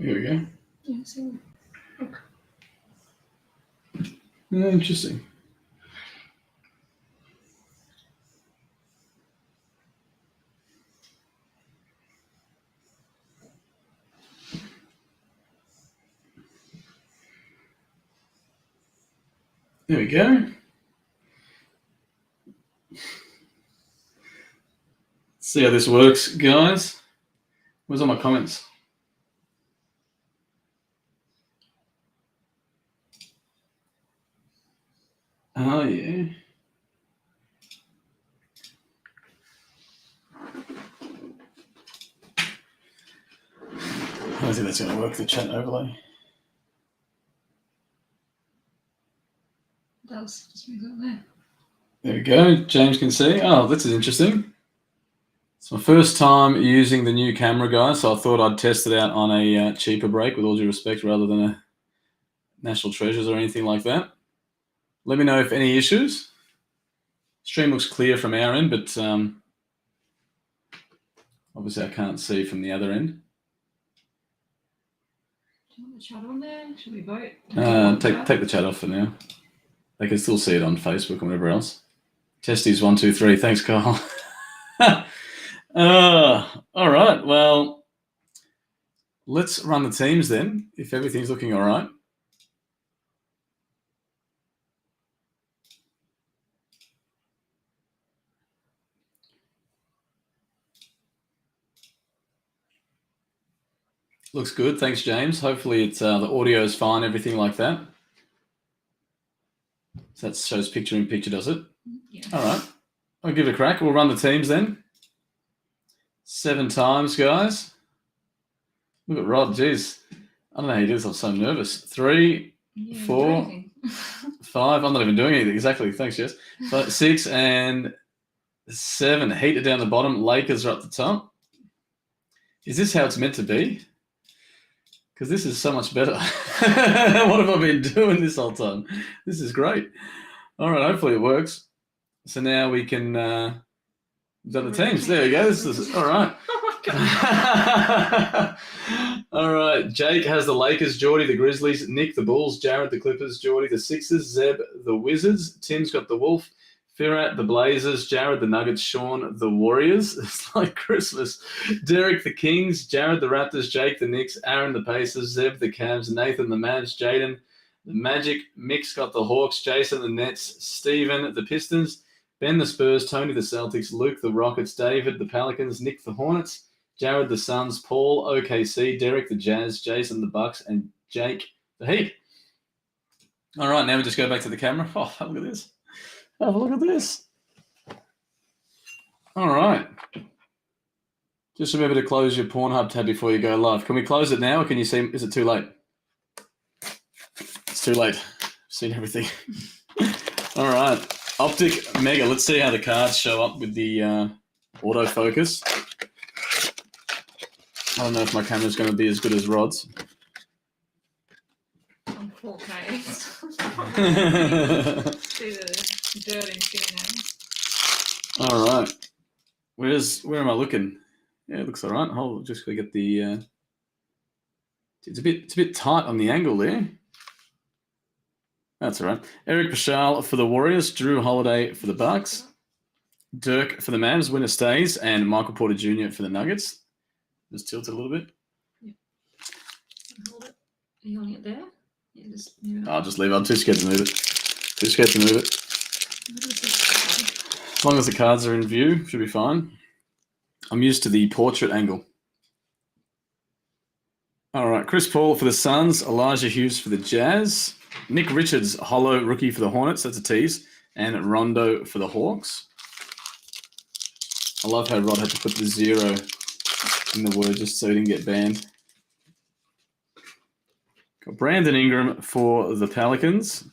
Here we go. Yeah, see. Look. Interesting. There we go. See how this works, guys. Where's all my comments? Oh, yeah. I don't think that's going to work, the chat overlay. It does. Just move that there. There we go. James can see. Oh, this is interesting. It's my first time using the new camera, guys, so I thought I'd test it out on a cheaper break, with all due respect, rather than a National Treasures or anything like that. Let me know if any issues. Stream looks clear from our end, but obviously I can't see from the other end. Do you want the chat on there? Should we vote? Take the chat off for now. They can still see it on Facebook and whatever else. Testies 1, 2, 3. Thanks, Carl. All right. Well, let's run the teams then, if everything's looking all right. Looks good. Thanks, James. Hopefully it's the audio is fine, everything like that. So that shows picture in picture, does it? Yeah. All right. I'll give it a crack. We'll run the teams then. 7 times, guys. Look at Rod. Jeez. I don't know how he does. I'm so nervous. 3, 4, 5. I'm not even doing anything. Exactly. Thanks, Jess. 6 and 7. Heater down the bottom. Lakers are up the top. Is this how it's meant to be? Because this is so much better. What have I been doing this whole time? This is great. All right, hopefully it works. So now we can do the teams. There we go. This is all right. Oh my God. All right. Jake has the Lakers, Geordie the Grizzlies, Nick the Bulls, Jared the Clippers, Geordie the Sixers, Zeb the Wizards, Tim's got the Wolf, Firat the Blazers, Jared the Nuggets, Sean the Warriors. It's like Christmas. Derek the Kings, Jared the Raptors, Jake the Knicks, Aaron the Pacers, Zeb the Cavs, Nathan the Mavs, Jaden the Magic, Mick's got the Hawks, Jason the Nets, Steven the Pistons, Ben the Spurs, Tony the Celtics, Luke the Rockets, David the Pelicans, Nick the Hornets, Jared the Suns, Paul OKC, Derek the Jazz, Jason the Bucks, and Jake the Heat. All right, now we just go back to the camera. Oh, look at this. Have a look at this. All right. Just remember to close your Pornhub tab before you go live. Can we close it now, or can you see? Is it too late? It's too late. I've seen everything. All right. Optic Mega. Let's see how the cards show up with the autofocus. I don't know if my camera's going to be as good as Rod's. On 4K. See the dirt in fingernails. All right. Where am I looking? Yeah, it looks all right. I'll just go get the. It's a bit tight on the angle there. That's all right. Eric Paschal for the Warriors, Drew Holiday for the Bucks, Dirk for the Mavs, winner stays, and Michael Porter Jr. for the Nuggets. Just tilt it a little bit. Yeah. Hold it. Are you holding it there? Yeah, just move it. I'll just leave it. I'm too scared to move it. Too scared to move it. As long as the cards are in view, should be fine. I'm used to the portrait angle. All right. Chris Paul for the Suns, Elijah Hughes for the Jazz, Nick Richards, hollow rookie for the Hornets. That's a tease. And Rondo for the Hawks. I love how Rod had to put the 0 in the word just so he didn't get banned. Got Brandon Ingram for the Pelicans,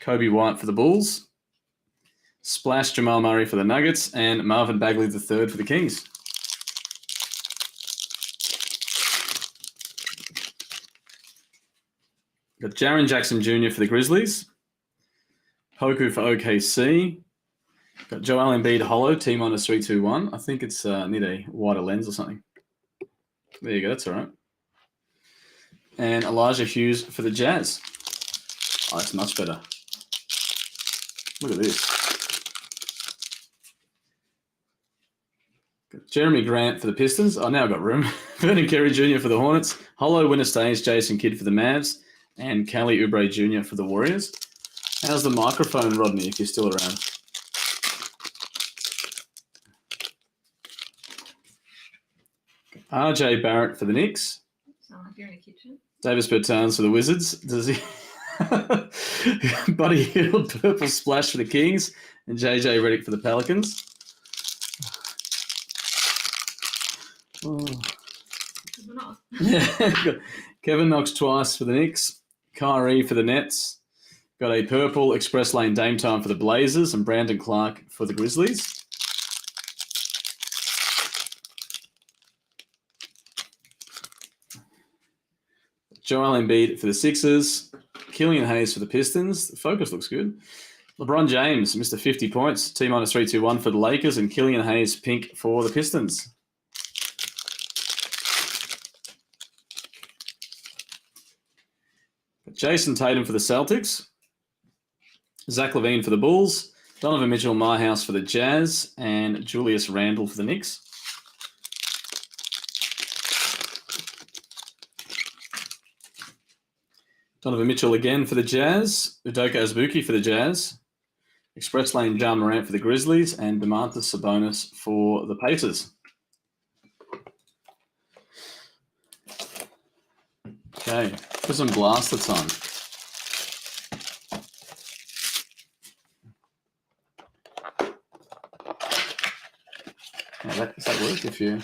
Kobe White for the Bulls, Splash Jamal Murray for the Nuggets, and Marvin Bagley III for the Kings. Got Jaren Jackson Jr. for the Grizzlies, Poku for OKC. Got Joel Embiid hollow, T-minus 321. I think it's need a wider lens or something. There you go, that's all right. and Elijah Hughes for the Jazz. Oh, that's much better. Look at this. Jeremy Grant for the Pistons. Oh, now I've got room. Vernon Carey Jr. for the Hornets. Holo Winter Stays, Jason Kidd for the Mavs. And Kelly Oubre Jr. for the Warriors. How's the microphone, Rodney, if you're still around? RJ Barrett for the Knicks. Sound like you're in the kitchen. Davis Bertans for the Wizards. Does he? Buddy Hield, Purple Splash for the Kings. And JJ Redick for the Pelicans. Oh. We're not. Yeah. Kevin Knox twice for the Knicks. Kyrie for the Nets. Got a purple Express Lane Dame Time for the Blazers and Brandon Clark for the Grizzlies. Joel Embiid for the Sixers. Killian Hayes for the Pistons. The focus looks good. LeBron James, Mr. 50 points. T-minus 3-2-1 for the Lakers and Killian Hayes pink for the Pistons. Jason Tatum for the Celtics. Zach LaVine for the Bulls. Donovan Mitchell-My House for the Jazz. And Julius Randle for the Knicks. Donovan Mitchell again for the Jazz. Udoka Azubuike for the Jazz. Express Lane Ja Morant for the Grizzlies. And Domantas Sabonis for the Pacers. Okay, Prism Blaster time. Now does that work if you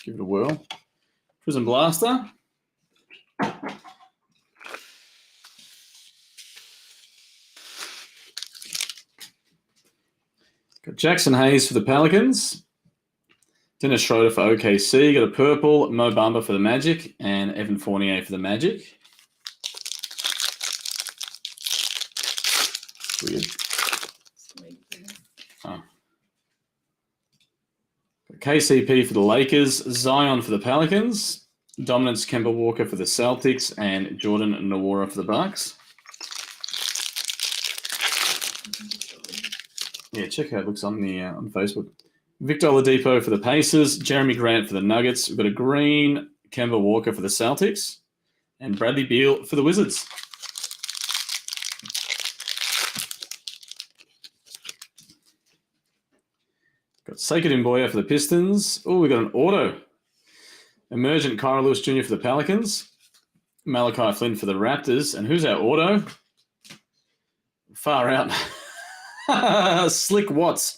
give it a whirl? Prism Blaster. Got Jackson Hayes for the Pelicans. Dennis Schroeder for OKC. Got a purple, Mo Bamba for the Magic, and Evan Fournier for the Magic. Weird. Oh. Got KCP for the Lakers, Zion for the Pelicans, Dominance Kemba Walker for the Celtics, and Jordan Nwora for the Bucks. Yeah, check how it looks on the on Facebook. Victor Oladipo for the Pacers, Jeremy Grant for the Nuggets. We've got a green Kemba Walker for the Celtics, and Bradley Beal for the Wizards. Got Sekou Doumbouya for the Pistons. Oh, we got an auto. Emergent Kyra Lewis Jr. for the Pelicans. Malachi Flynn for the Raptors. And who's our auto? Far out. Slick Watts.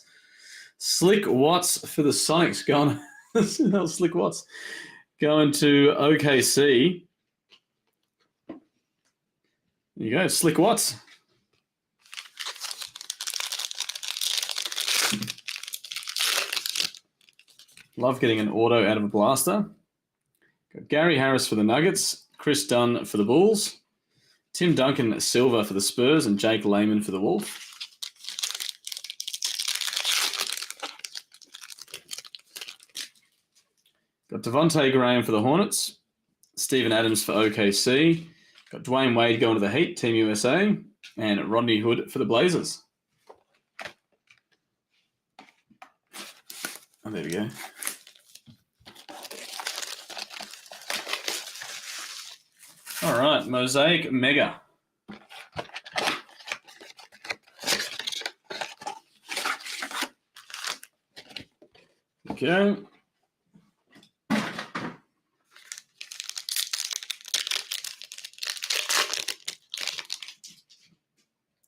Slick Watts for the Sonics going. No, Slick Watts going to OKC. There you go, Slick Watts. Love getting an auto out of a blaster. Got Gary Harris for the Nuggets, Chris Dunn for the Bulls, Tim Duncan Silver for the Spurs, and Jake Layman for the Wolves. Got Devontae Graham for the Hornets, Steven Adams for OKC, got Dwayne Wade going to the Heat, Team USA, and Rodney Hood for the Blazers. Oh, there we go. All right, Mosaic Mega. Okay.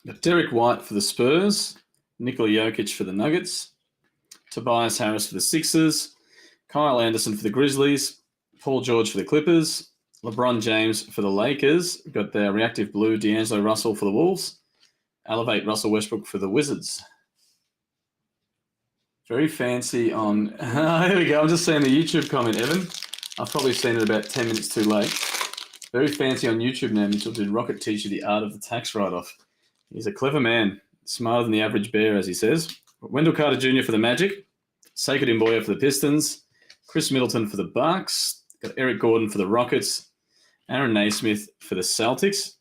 Got Derek White for the Spurs, Nikola Jokic for the Nuggets, Tobias Harris for the Sixers, Kyle Anderson for the Grizzlies, Paul George for the Clippers, LeBron James for the Lakers. We've got the Reactive Blue D'Angelo Russell for the Wolves, Elevate Russell Westbrook for the Wizards. Very fancy on... Here we go. I'm just seeing the YouTube comment, Evan. I've probably seen it about 10 minutes too late. Very fancy on YouTube now, Mitchell. Did Rocket teach you the art of the tax write-off? He's a clever man, smarter than the average bear, as he says. Wendell Carter Jr. for the Magic, Sekou Doumbouya for the Pistons, Chris Middleton for the Bucks. Got Eric Gordon for the Rockets. Aaron Naismith for the Celtics.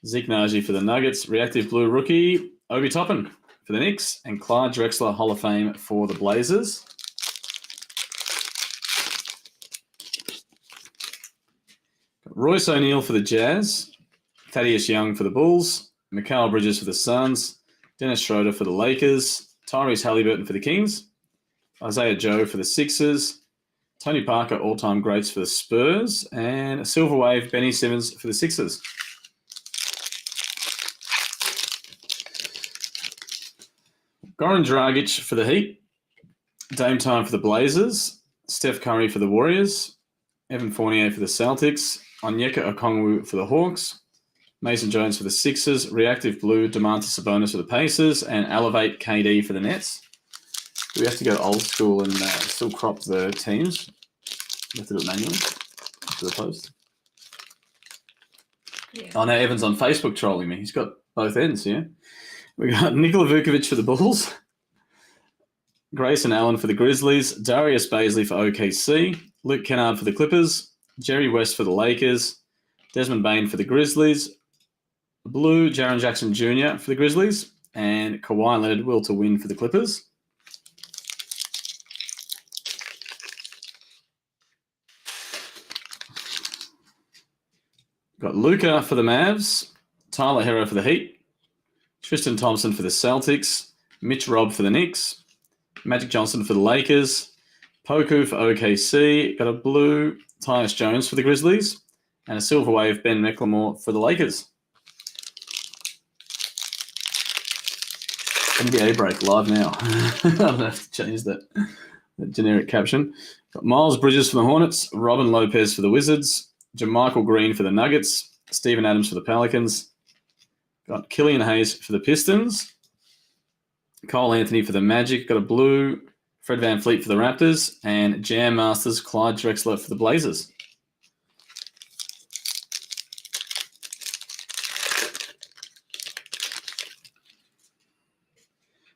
Zeke Naji for the Nuggets. Reactive Blue rookie, Obi Toppin for the Knicks. And Clyde Drexler, Hall of Fame for the Blazers. Got Royce O'Neal for the Jazz. Thaddeus Young for the Bulls. Mikal Bridges for the Suns. Dennis Schroeder for the Lakers. Tyrese Halliburton for the Kings. Isaiah Joe for the Sixers. Tony Parker, all-time greats for the Spurs. And a Silver Wave, Benny Simmons for the Sixers. Goran Dragic for the Heat. Dame Time for the Blazers. Steph Curry for the Warriors. Evan Fournier for the Celtics. Onyeka Okongwu for the Hawks. Mason Jones for the Sixers. Reactive Blue, Domantas Sabonis for the Pacers. And Elevate KD for the Nets. Do we have to go old school and still crop the teams? We have to do it manually for the post. Yeah. Oh, now Evan's on Facebook trolling me. He's got both ends, yeah? We got Nikola Vukovic for the Bulls. Grayson Allen for the Grizzlies. Darius Baisley for OKC. Luke Kennard for the Clippers. Jerry West for the Lakers. Desmond Bain for the Grizzlies. Blue, Jaren Jackson Jr. for the Grizzlies. And Kawhi Leonard will to win for the Clippers. Got Luka for the Mavs. Tyler Hero for the Heat. Tristan Thompson for the Celtics. Mitch Robb for the Knicks. Magic Johnson for the Lakers. Poku for OKC. Got a blue, Tyus Jones for the Grizzlies. And a Silver Wave, Ben McLemore for the Lakers. NBA break live now. I'm going to have to change that generic caption. Got Miles Bridges for the Hornets. Robin Lopez for the Wizards. JaMychal Green for the Nuggets. Steven Adams for the Pelicans. Got Killian Hayes for the Pistons. Cole Anthony for the Magic. Got a blue, Fred VanVleet for the Raptors. And Jam Masters, Clyde Drexler for the Blazers.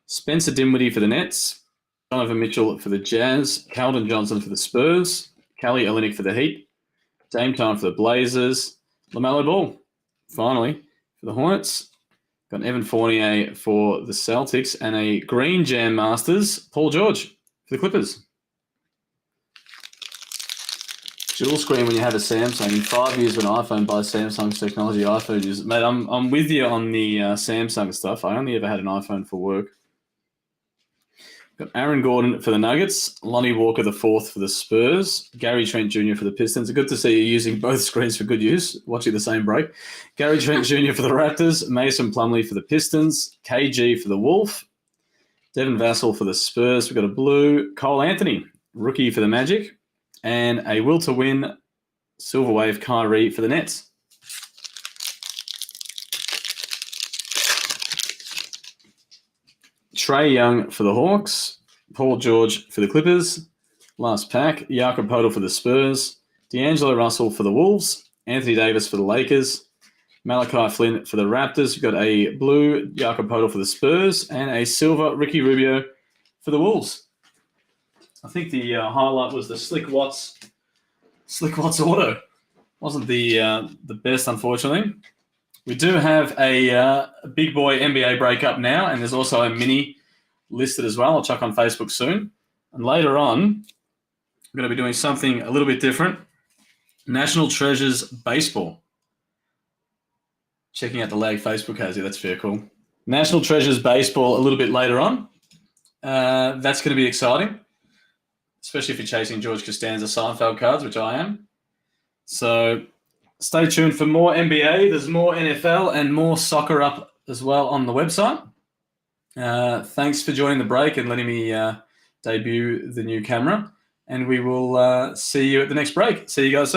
Spencer Dinwiddie for the Nets. Donovan Mitchell for the Jazz. Keldon Johnson for the Spurs. Kelly Olynyk for the Heat. Dame Time for the Blazers. LaMelo Ball, finally, for the Hornets. Got Evan Fournier for the Celtics. And a Green Jam Masters, Paul George for the Clippers. Dual screen when you have a Samsung. In 5 years when iPhone buys Samsung's technology, iPhone users. Mate, I'm with you on the Samsung stuff. I only ever had an iPhone for work. Got Aaron Gordon for the Nuggets, Lonnie Walker IV for the Spurs, Gary Trent Jr. for the Pistons. Good to see you using both screens for good use, watching the same break. Gary Trent Jr. for the Raptors, Mason Plumlee for the Pistons, KG for the Wolf, Devin Vassell for the Spurs. We've got a blue, Cole Anthony, rookie for the Magic, and a will to win Silver Wave Kyrie for the Nets. Trae Young for the Hawks, Paul George for the Clippers, last pack, Jakob Poeltl for the Spurs, D'Angelo Russell for the Wolves, Anthony Davis for the Lakers, Malachi Flynn for the Raptors. We've got a blue, Jakob Poeltl for the Spurs, and a silver, Ricky Rubio for the Wolves. I think the highlight was the Slick Watts auto. Wasn't the best, unfortunately. We do have a big boy NBA breakup now, and there's also a mini listed as well. I'll chuck on Facebook soon. And later on, I'm going to be doing something a little bit different. National Treasures Baseball. Checking out the lag Facebook has you. That's fair cool. National Treasures Baseball a little bit later on. That's going to be exciting, especially if you're chasing George Costanza Seinfeld cards, which I am. So stay tuned for more NBA. There's more NFL and more soccer up as well on the website. Thanks for joining the break and letting me debut the new camera. And we will see you at the next break. See you guys soon.